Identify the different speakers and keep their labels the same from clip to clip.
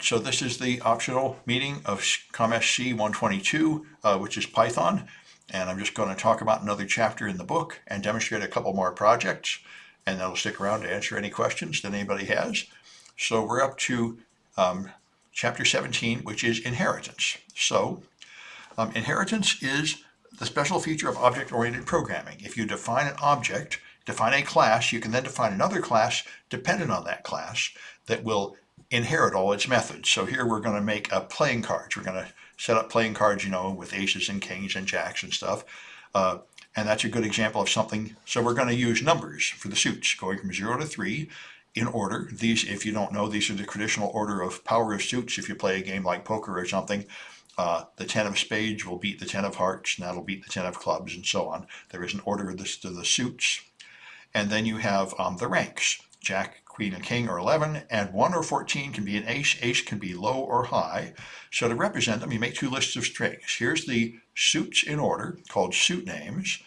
Speaker 1: so this is the optional meeting of COMSC 122, which is Python. And I'm just going to talk about another chapter in the book and demonstrate a couple more projects. And then I'll stick around to answer any questions that anybody has. So we're up to chapter 17, which is inheritance. So inheritance is the special feature of object-oriented programming. If you define an object, define a class, you can then define another class dependent on that class that will inherit all its methods. So here we're going to make playing cards. We're going to set up playing cards, you know, with aces and kings and jacks and stuff. And that's a good example of something. So we're going to use numbers for the suits, going from 0 to 3 in order. These, if you don't know, these are the traditional order of power of suits. If you play a game like poker or something, the 10 of spades will beat the 10 of hearts, and that'll beat the 10 of clubs, and so on. There is an order of this to the suits. And then you have the ranks. Jack, Queen, and King are 11, and 1 or 14 can be an ace. Ace can be low or high. So to represent them, you make two lists of strings. Here's the suits in order, called suit names,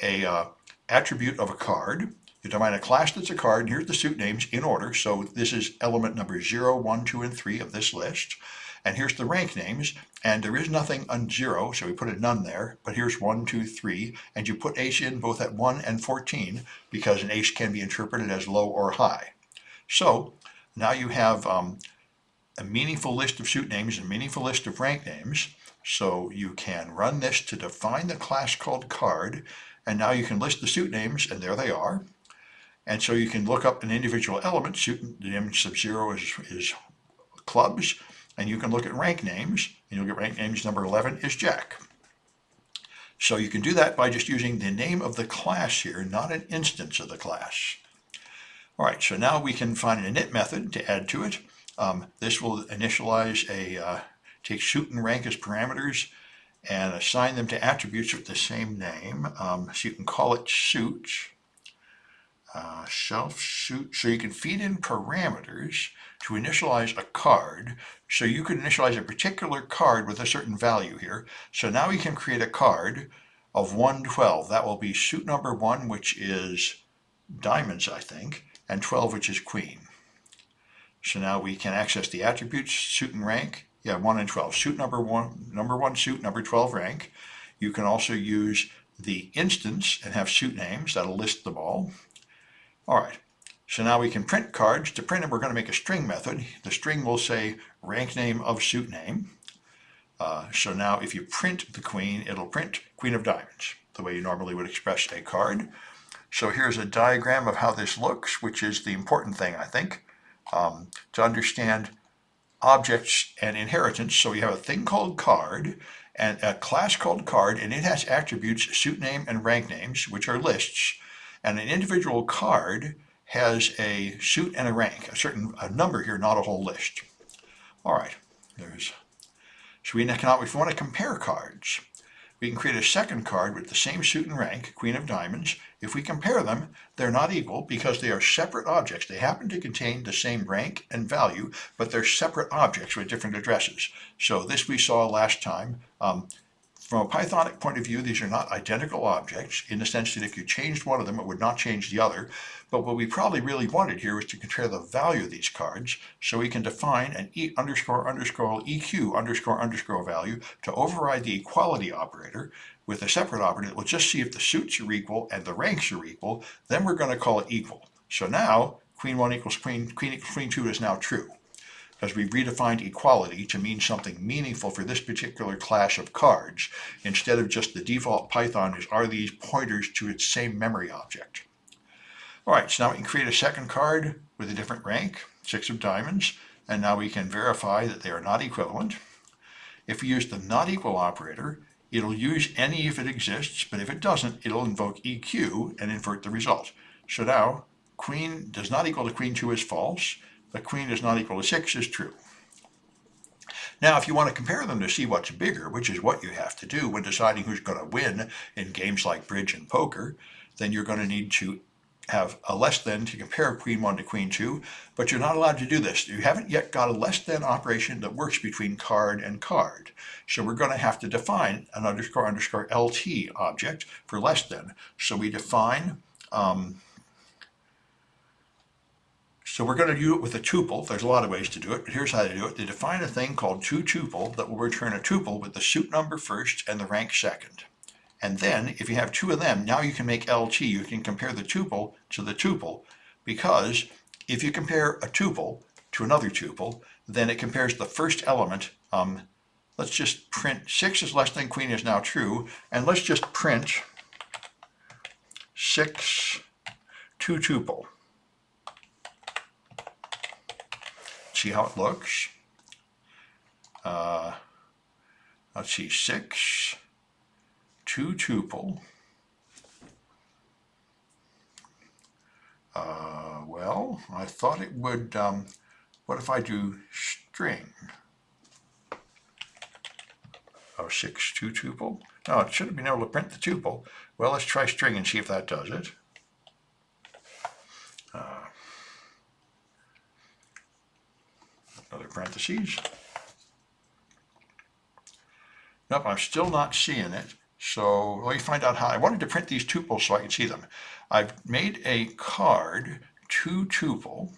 Speaker 1: a attribute of a card. You define a class that's a card, and here's the suit names in order. So this is element number 0, 1, 2, and 3 of this list. And here's the rank names, and there is nothing on 0, so we put a none there, but here's 1, 2, 3, and you put ace in both at 1 and 14, because an ace can be interpreted as low or high. So now you have a meaningful list of suit names and a meaningful list of rank names, so you can run this to define the class called card, and now you can list the suit names, and there they are. And so you can look up an individual element. Suit name sub 0 is clubs. And you can look at rank names, and you'll get rank names number 11 is Jack. So you can do that by just using the name of the class here, not an instance of the class. All right, so now we can find an init method to add to it. This will initialize take suit and rank as parameters and assign them to attributes with the same name. So you can call it suit, self suit. So you can feed in parameters to initialize a card. So you could initialize a particular card with a certain value here. So now we can create a card of 112. That will be suit number 1, which is diamonds, I think, and 12, which is queen. So now we can access the attributes, suit and rank. Yeah, 1 and 12. Suit number 1 suit, number 12 rank. You can also use the instance and have suit names. That'll list them all. All right. So now we can print cards. To print them, we're going to make a string method. The string will say rank name of suit name. So now if you print the queen, it'll print queen of diamonds, the way you normally would express a card. So here's a diagram of how this looks, which is the important thing, I think, to understand objects and inheritance. So we have a thing called card and a class called card, and it has attributes, suit name and rank names, which are lists. And an individual card has a suit and a rank, a number here, not a whole list. All right, so if we want to compare cards, we can create a second card with the same suit and rank, queen of diamonds. If we compare them, they're not equal because they are separate objects. They happen to contain the same rank and value, but they're separate objects with different addresses. So this we saw last time. From a Pythonic point of view, these are not identical objects in the sense that if you changed one of them, it would not change the other. But what we probably really wanted here was to compare the value of these cards. So we can define an EQ value to override the equality operator with a separate operator that will just see if the suits are equal and the ranks are equal. Then we're going to call it equal. So now queen 1 equals queen equals queen 2 is now true, because we've redefined equality to mean something meaningful for this particular class of cards, instead of just the default Python is, are these pointers to its same memory object. All right, so now we can create a second card with a different rank, 6 of diamonds, and now we can verify that they are not equivalent. If we use the not equal operator, it'll use any if it exists, but if it doesn't, it'll invoke EQ and invert the result. So now, queen does not equal to queen 2 is false. The queen is not equal to 6 is true. Now, if you want to compare them to see what's bigger, which is what you have to do when deciding who's going to win in games like bridge and poker, then you're going to need to have a less than to compare queen 1 to queen 2, but you're not allowed to do this. You haven't yet got a less than operation that works between card and card. So we're going to have to define an __LT object for less than. So we define So we're going to do it with a tuple. There's a lot of ways to do it, but here's how to do it. They define a thing called toTuple that will return a tuple with the suit number first and the rank second. And then if you have two of them, now you can make LT. You can compare the tuple to the tuple, because if you compare a tuple to another tuple, then it compares the first element. Let's just print 6 is less than queen is now true, and let's just print 6 toTuple. See how it looks. Let's see, 6 toTuple. Well, I thought it would, what if I do string of 6 toTuple? No, it should have been able to print the tuple. Well, let's try string and see if that does it. Another parentheses. Nope, I'm still not seeing it. So let me find out how. I wanted to print these tuples so I could see them. I've made a card toTuple.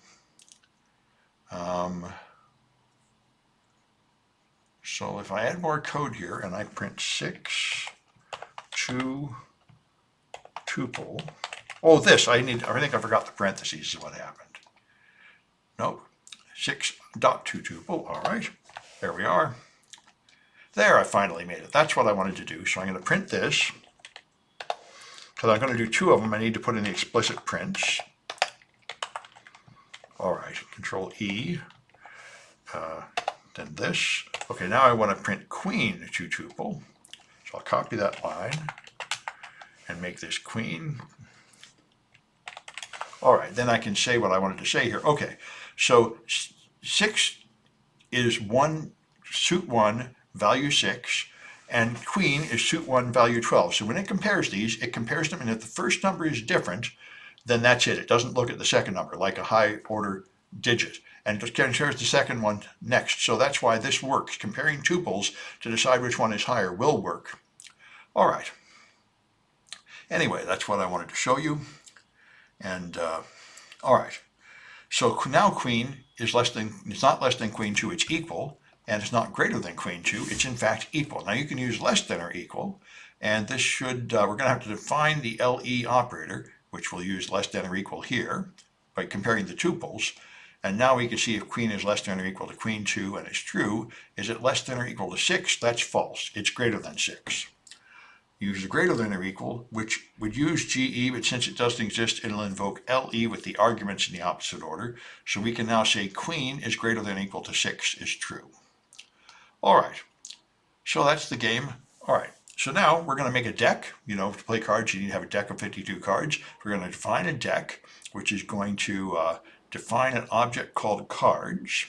Speaker 1: So if I add more code here and I print 6 toTuple. Oh, this, I think I forgot the parentheses is what happened. Nope, 6.toTuple, all right, there we are. There, I finally made it. That's what I wanted to do. So I'm going to print this. Because I'm going to do 2 of them, I need to put in the explicit prints. All right, Control E. Then this. Okay, now I want to print queen toTuple. So I'll copy that line and make this queen. All right, then I can say what I wanted to say here. Okay, so 6 is suit 1, value 6, and queen is suit 1, value 12. So when it compares these, it compares them, and if the first number is different, then that's it. It doesn't look at the second number like a high order digit, and just compares the second one next. So that's why this works. Comparing tuples to decide which one is higher will work. All right. Anyway, that's what I wanted to show you. And all right. So now queen is it's not less than queen 2, it's equal. And it's not greater than queen 2, it's in fact equal. Now you can use less than or equal, and this should, we're going to have to define the LE operator, which we'll use less than or equal here, by comparing the tuples. And now we can see if queen is less than or equal to queen 2, and it's true. Is it less than or equal to 6? That's false. It's greater than 6. Use greater than or equal, which would use GE, but since it doesn't exist, it'll invoke LE with the arguments in the opposite order. So we can now say queen is greater than or equal to 6 is true. All right, so that's the game. All right, so now we're going to make a deck. You know, to play cards, you need to have a deck of 52 cards. We're going to define a deck, which is going to define an object called cards.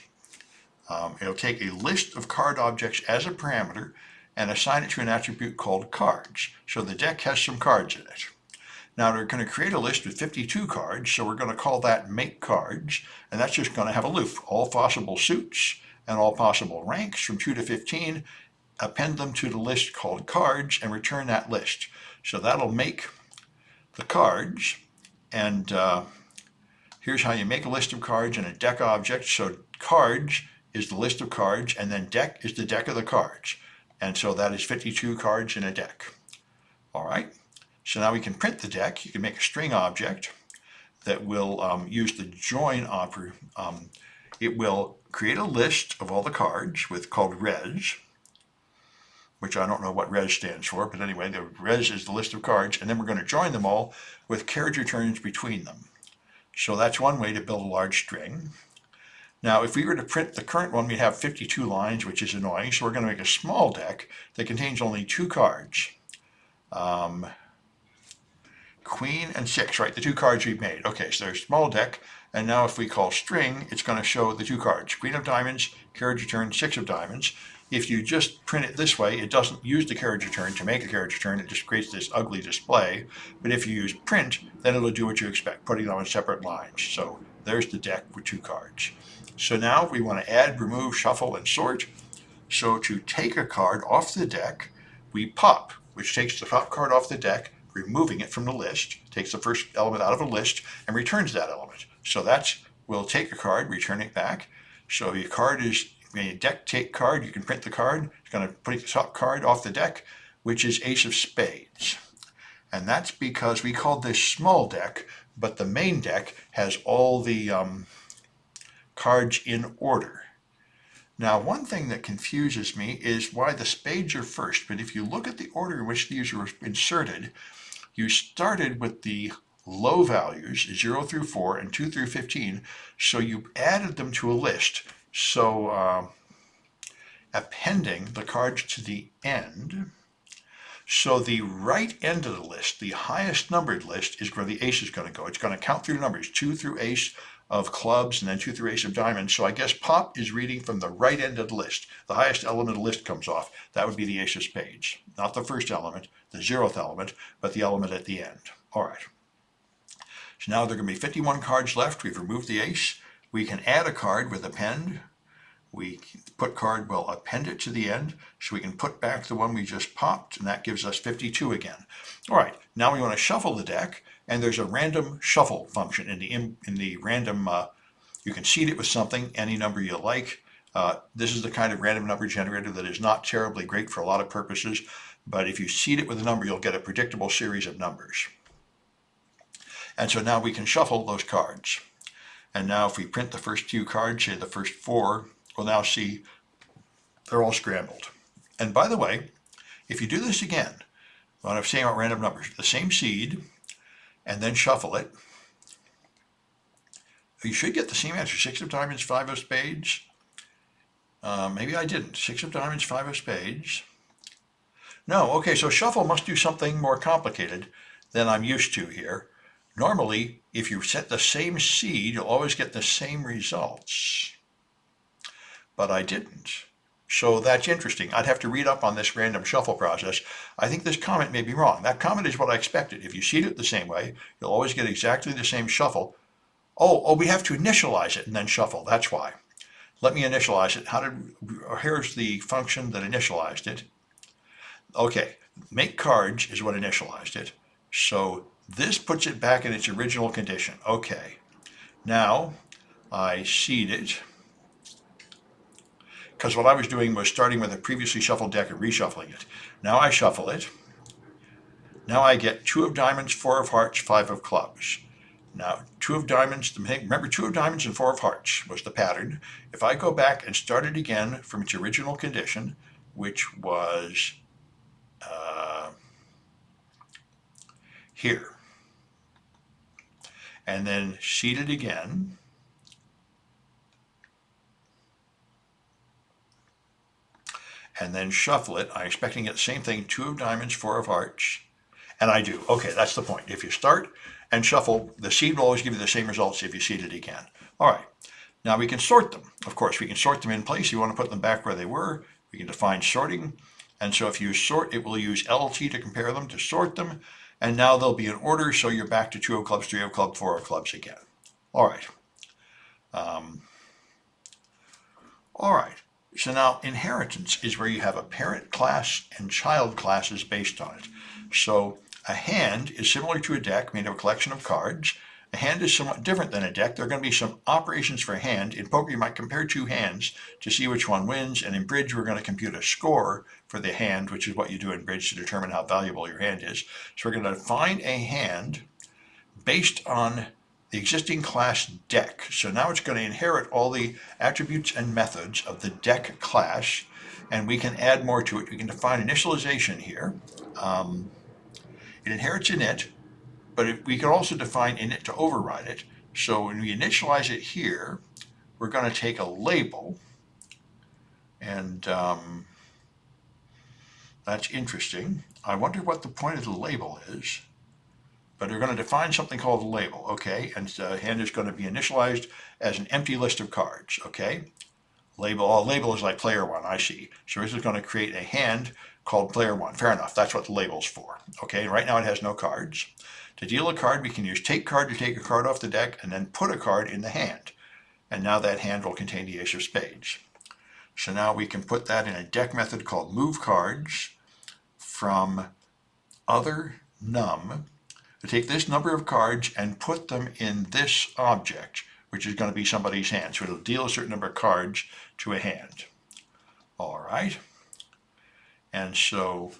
Speaker 1: It'll take a list of card objects as a parameter and assign it to an attribute called cards. So the deck has some cards in it. Now we're going to create a list with 52 cards, so we're going to call that make cards, and that's just going to have a loop. All possible suits and all possible ranks from 2 to 15, append them to the list called cards and return that list. So that'll make the cards, and here's how you make a list of cards in a deck object. So cards is the list of cards, and then deck is the deck of the cards. And so that is 52 cards in a deck. All right, so now we can print the deck. You can make a string object that will use the join operator. It will create a list of all the cards called res, which I don't know what res stands for, but anyway, the res is the list of cards, and then we're going to join them all with carriage returns between them. So that's one way to build a large string. Now, if we were to print the current one, we'd have 52 lines, which is annoying, so we're going to make a small deck that contains only 2 cards. Queen and 6, right? The 2 cards we've made. Okay, so there's a small deck, and now if we call string, it's going to show the 2 cards. Queen of diamonds, carriage return, 6 of diamonds. If you just print it this way, it doesn't use the carriage return to make a carriage return, it just creates this ugly display. But if you use print, then it'll do what you expect, putting them on separate lines. So there's the deck with 2 cards. So now we want to add, remove, shuffle, and sort. So to take a card off the deck, we pop, which takes the top card off the deck, removing it from the list, takes the first element out of a list, and returns that element. So that's will take a card, return it back. So your card is a deck take card. You can print the card. It's going to put the top card off the deck, which is Ace of Spades. And that's because we called this small deck, but the main deck has all the cards in order. Now, one thing that confuses me is why the spades are first, but if you look at the order in which these were inserted, you started with the low values, 0 through 4 and 2 through 15, so you added them to a list. So appending the cards to the end, so the right end of the list, the highest numbered list, is where the ace is going to go. It's going to count through numbers, 2 through ace of clubs and then 2 through ace of diamonds. So I guess pop is reading from the right end of the list. The highest element of the list comes off. That would be the ace of spades. Not the first element, the 0th element, but the element at the end. All right. So now there are going to be 51 cards left. We've removed the ace. We can add a card with append. We put card, well, append it to the end, so we can put back the one we just popped, and that gives us 52 again. All right, now we want to shuffle the deck, and there's a random shuffle function in the random, you can seed it with something, any number you like. This is the kind of random number generator that is not terribly great for a lot of purposes, but if you seed it with a number, you'll get a predictable series of numbers. And so now we can shuffle those cards. And now if we print the first few cards, say the first 4, we'll now see they're all scrambled. And by the way, if you do this again, what I'm saying about random numbers, the same seed, and then shuffle it, you should get the same answer. 6 of diamonds, 5 of spades. Maybe I didn't. 6 of diamonds, 5 of spades. No, okay, so shuffle must do something more complicated than I'm used to here. Normally, if you set the same seed, you'll always get the same results. But I didn't. So that's interesting. I'd have to read up on this random shuffle process. I think this comment may be wrong. That comment is what I expected. If you seed it the same way, you'll always get exactly the same shuffle. Oh, we have to initialize it and then shuffle. That's why. Let me initialize it. Here's the function that initialized it. Okay, make cards is what initialized it. So this puts it back in its original condition. Okay, now I seed it, because what I was doing was starting with a previously shuffled deck and reshuffling it. Now I shuffle it. Now I get 2 of diamonds, 4 of hearts, 5 of clubs. Now 2 of diamonds, remember 2 of diamonds and 4 of hearts was the pattern. If I go back and start it again from its original condition, which was here, and then seed it again, and then shuffle it, I'm expecting to get the same thing, 2 of diamonds, 4 of hearts, and I do. Okay, that's the point. If you start and shuffle, the seed will always give you the same results if you seed it again. All right, now we can sort them. Of course, we can sort them in place. You want to put them back where they were. We can define sorting, and so if you sort, it will use LT to compare them, to sort them, and now they'll be in order, so you're back to 2 of clubs, 3 of clubs, 4 of clubs again. All right. All right. So now inheritance is where you have a parent class and child classes based on it. So a hand is similar to a deck made of a collection of cards. A hand is somewhat different than a deck. There are going to be some operations for a hand. In poker, you might compare 2 hands to see which one wins. And in bridge, we're going to compute a score for the hand, which is what you do in bridge to determine how valuable your hand is. So we're going to define a hand based on the existing class deck. So now it's going to inherit all the attributes and methods of the deck class, and we can add more to it. We can define initialization here. It inherits init, but we can also define init to override it. So when we initialize it here, we're going to take a label, and that's interesting. I wonder what the point of the label is. But we're going to define something called a label, okay? And the hand is going to be initialized as an empty list of cards, okay? Label is like player 1, I see. So this is going to create a hand called player 1. Fair enough, that's what the label's for, okay? Right now it has no cards. To deal a card, we can use take card to take a card off the deck and then put a card in the hand. And now that hand will contain the ace of spades. So now we can put that in a deck method called move cards from other num, to take this number of cards and put them in this object, which is going to be somebody's hand. So it'll deal a certain number of cards to a hand. All right. And so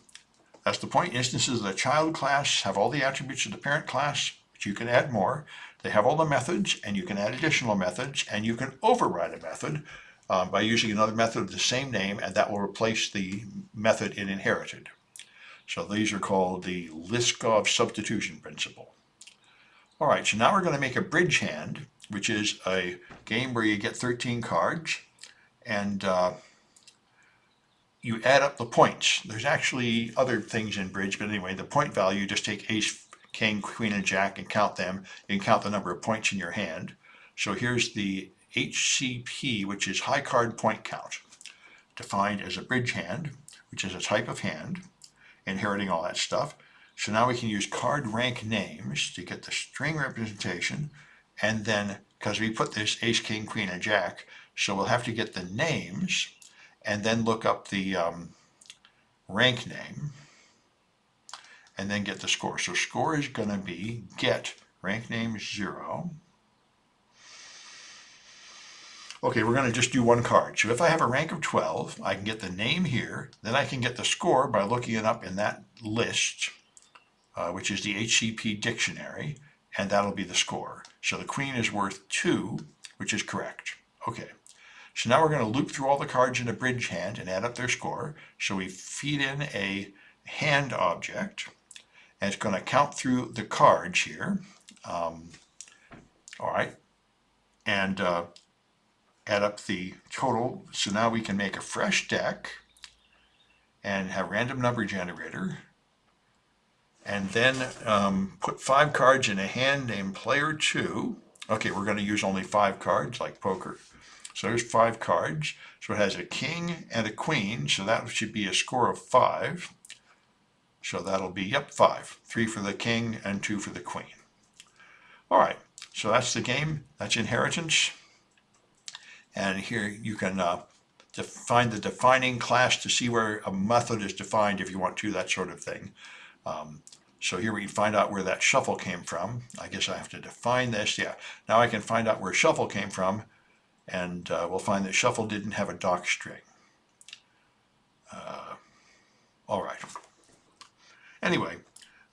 Speaker 1: that's the point. Instances of the child class have all the attributes of the parent class, but you can add more. They have all the methods, and you can add additional methods, and you can override a method by using another method of the same name, and that will replace the method it inherited. So these are called the Liskov substitution principle. All right, so now we're going to make a bridge hand, which is a game where you get 13 cards, and you add up the points. There's actually other things in bridge, but anyway, the point value, just take ace, king, queen, and jack and count them. You can count the number of points in your hand. So here's the HCP, which is high card point count, defined as a bridge hand, which is a type of hand, inheriting all that stuff. So now we can use card rank names to get the string representation, and then, because we put this ace, king, queen, and jack, so we'll have to get the names, and then look up the rank name, and then get the score. So score is going to be get rank name 0. Okay, we're going to just do one card. So if I have a rank of 12, I can get the name here, then I can get the score by looking it up in that list, which is the HCP dictionary, and that'll be the score. So the queen is worth 2, which is correct. Okay. So now we're going to loop through all the cards in a bridge hand and add up their score. So we feed in a hand object, and it's going to count through the cards here. All right, and add up the total. So now we can make a fresh deck and have random number generator, and then put 5 cards in a hand named player 2. Okay, we're going to use only 5 cards like poker. So there's 5 cards. So it has a king and a queen, so that should be a score of 5. So that'll be, yep, 5. 3 for the king and 2 for the queen. All right, so that's the game. That's inheritance. And here you can define the defining class to see where a method is defined if you want to, that sort of thing. So here we can find out where that shuffle came from. I guess I have to define this. Yeah, now I can find out where shuffle came from. And we'll find that shuffle didn't have a doc string. All right. Anyway,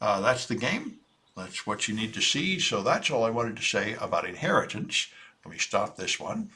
Speaker 1: that's the game. That's what you need to see. So that's all I wanted to say about inheritance. Let me stop this one.